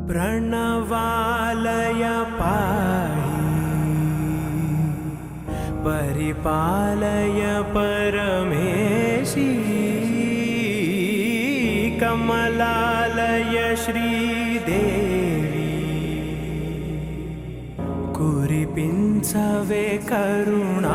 प्रणवालय पाहि परिपालय परमेशी कमलालय श्रीदेवी कुरिपिंचवे करुणांबुरासी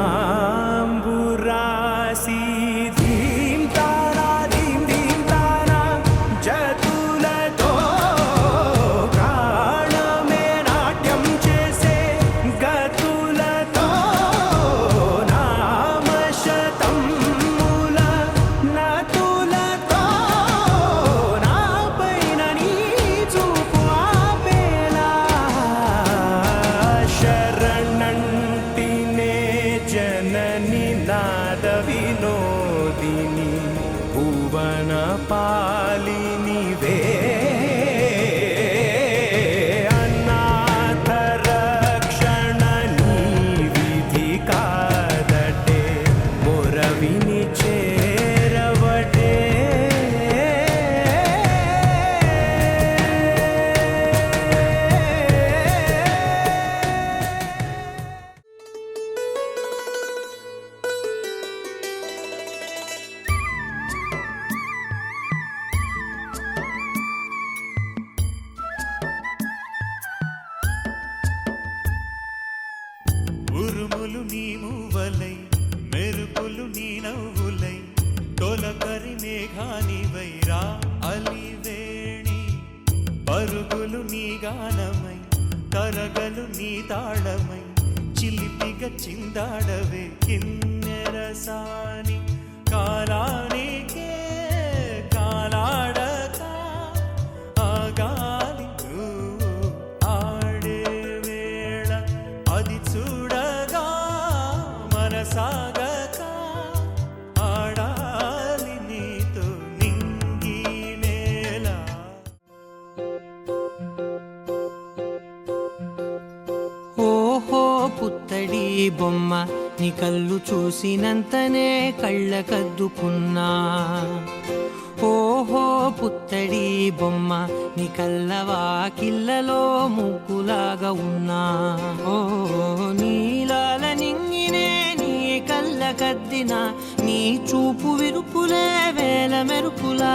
विनोदिनी भुवन पालिनी वे अनाथ रक्षणनी विधि कादटे मोरविनी चेरवटे ఉరుములు నీ మూవలై మెరుపులు నీ నవ్వులై తొలకరి మేఘానివై రా అలివేణి పరుగులు నీ గానమై కరగలు నీ తాళమై చిలిపిగ చిందాడవే కిన్నెరసాని కాలానికే కాలాడక ఆగాలి ఆడే వేళ అది చూడగా మనసాగక ఆడాలి నీతో నింగి నేల ఓహో పుత్తడి బొమ్మ నీ కళ్ళు చూసినంతనే కళ్ళకద్దుకున్నా ఓహో పుత్తడి బొమ్మ నీ కళ్ళవాకిళ్ళలో ముగ్గులాగా ఉన్నా ఓ నీలాల నింగినే నీ కళ్ళకద్దిన నీ చూపు విరుపులే వేల మెరుపులా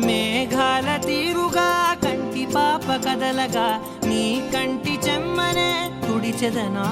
మేఘాల తీరుగా కంటి పాప కదలగా నీ కంటి చెమ్మనే తుడిచెదనా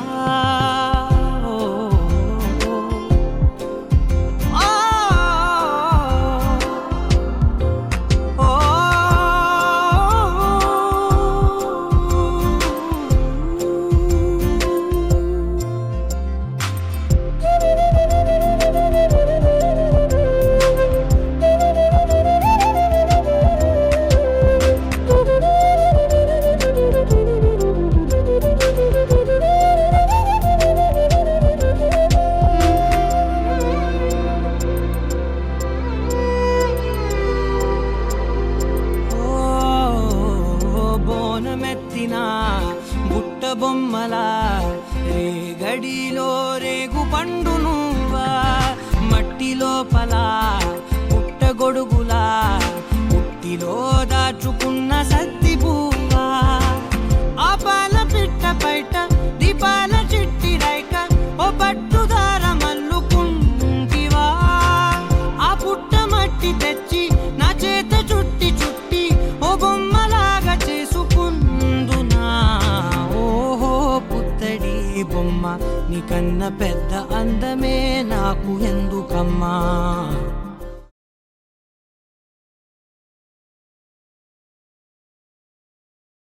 బుట్ట బొమ్మలా రేగడిలో రేగు పండు నువ్వా మట్టి లోపల పుట్ట గొడుగులా పుట్టిలో దాచుకున్న సత్తి పువ్వా ఆపాల పిట్ట బయట దీపాల చిట్టి రైక ఓ పట్టుదార మల్లుకుంటివా ఆ పుట్ట మట్టి తెచ్చి నా చేత చుట్టి చుట్టి ఓ బొమ్మలాగా చేసుకుందునా ఓహో పుత్తడి బొమ్మ నీకన్నా పెద్ద అందమే నాకు ఎందుకమ్మా